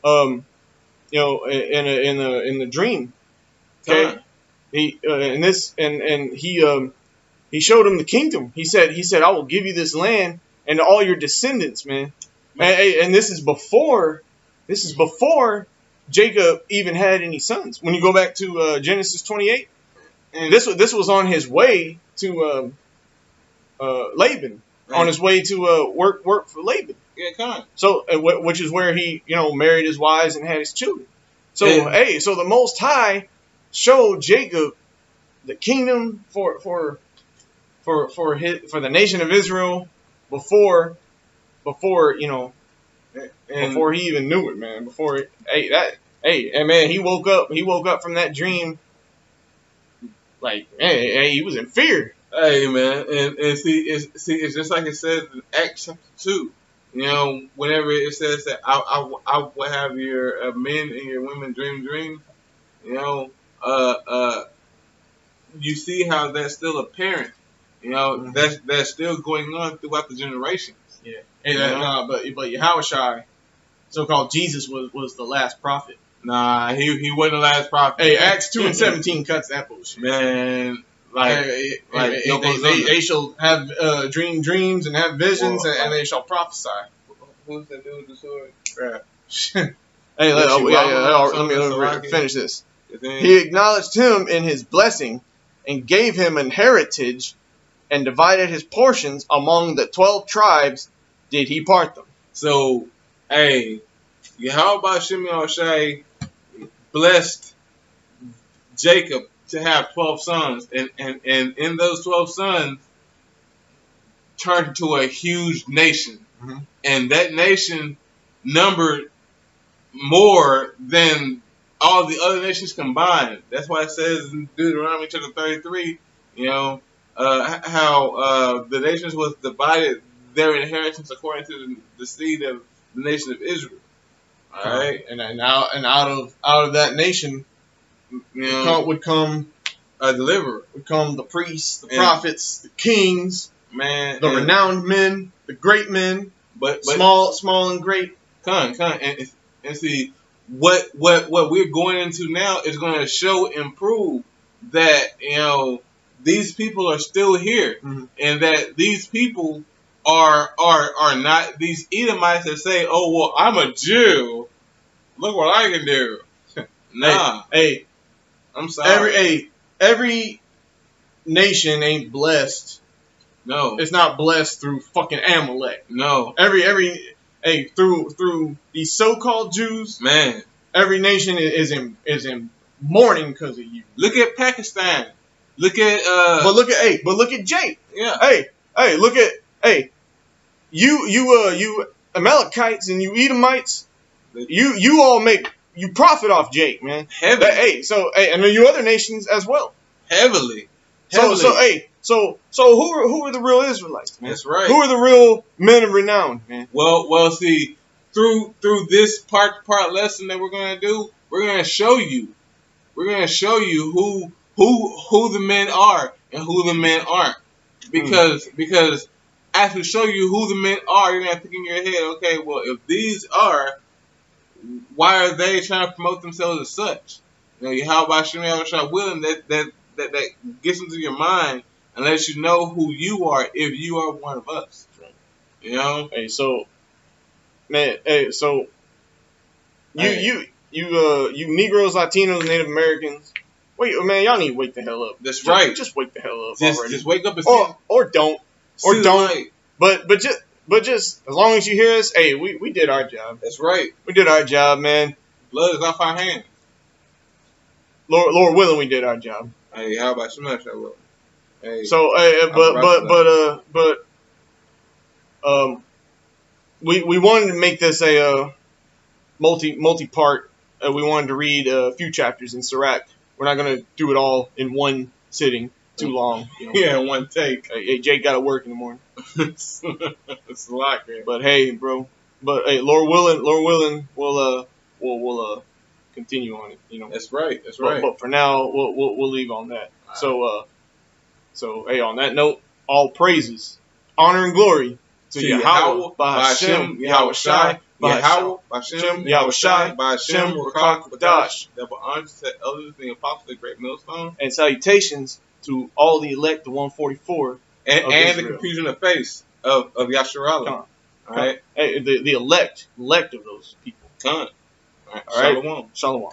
in the dream, okay, he he showed him the kingdom. He said, I will give you this land and all your descendants, man. And this is before Jacob even had any sons. When you go back to Genesis 28, and this was on his way to Laban, right. On his way to work for Laban. Yeah, come on. So, which is where he, married his wives and had his children. So, so the Most High showed Jacob the kingdom for the nation of Israel before he even knew it, man. He woke up from that dream like, he was in fear. Hey, man, and see, it's just like it says in Acts chapter 2. Whenever it says that I will have your men and your women dream dreams, you see how that's still apparent. Mm-hmm. That's still going on throughout the generations. Yeah. Hey, but Yahushai, so-called Jesus, was the last prophet. Nah, he wasn't the last prophet. Hey, Acts 2:17 cuts that bullshit. Man, they shall have dreams and have visions, and they shall prophesy. Who's that dude with the sword? Yeah. Hey, let me finish this. He acknowledged him in his blessing and gave him an heritage and divided his portions among the 12 tribes. Did he part them? So, hey, Yahweh Shimei Shai blessed Jacob to have 12 sons, and in those 12 sons turned into a huge nation. Mm-hmm. And that nation numbered more than all the other nations combined. That's why it says in Deuteronomy chapter 33, how the nations was divided their inheritance according to the seed of the nation of Israel. All right, and out of that nation, would come a deliverer. Would come the priests, the prophets, the kings, man, the renowned men, the great men, but small and great. And see what we're going into now is going to show and prove that these people are still here, mm-hmm. and that these people are not these Edomites that say, oh well, I'm a Jew, look what I can do. Nah, hey, I'm sorry. Every nation ain't blessed. No, it's not blessed through fucking Amalek. No, through these so-called Jews, man. Every nation is in mourning because of you. Look at Pakistan. Look at But look at Jake. Yeah. Hey, look at you Amalekites and you Edomites. You all profit off Jake, man. Heavily. And you other nations as well. Heavily. So who are the real Israelites, man? That's right. Who are the real men of renown, man? Well, see, through this part lesson that we're gonna do, we're gonna show you who the men are and who the men aren't. Because as we show you who the men are, you're gonna think in your head, okay, well, if these are, why are they trying to promote themselves as such? How about Shemel Rashad willing that gets into your mind and lets you know who you are if you are one of us. Right. Hey, so man, you Negroes, Latinos, Native Americans, wait, man, y'all need to wake the hell up. That's right. Just wake the hell up already. Just wake up and or don't. But but just as long as you hear us, hey, we did our job. That's right. We did our job, man. Blood is off our hands. Lord willing, we did our job. Hey, how about smash that will? Hey. So, we wanted to make this a multi-part. We wanted to read a few chapters in Sirach. We're not gonna do it all in one sitting. Too long. You know? Yeah, one take. Hey, Jake got to work in the morning. It's a lot, man. But hey, bro. But hey, Lord willing, we'll continue on it. You know. That's right. That's right. But for now, we'll leave on that. Right. So hey, on that note, all praises, honor and glory to Yahweh, Bahashem, Yahweh Shai, Yahweh, Bahashem, Yahweh Shai, Bahashem, Rakak, Badash. Double honors to elders, the apostles, the great millstone, and salutations to all the elect, the 144, and the confusion of face of Yasharallah. All right, hey, the elect of those people. All right, Shalom. Shalom.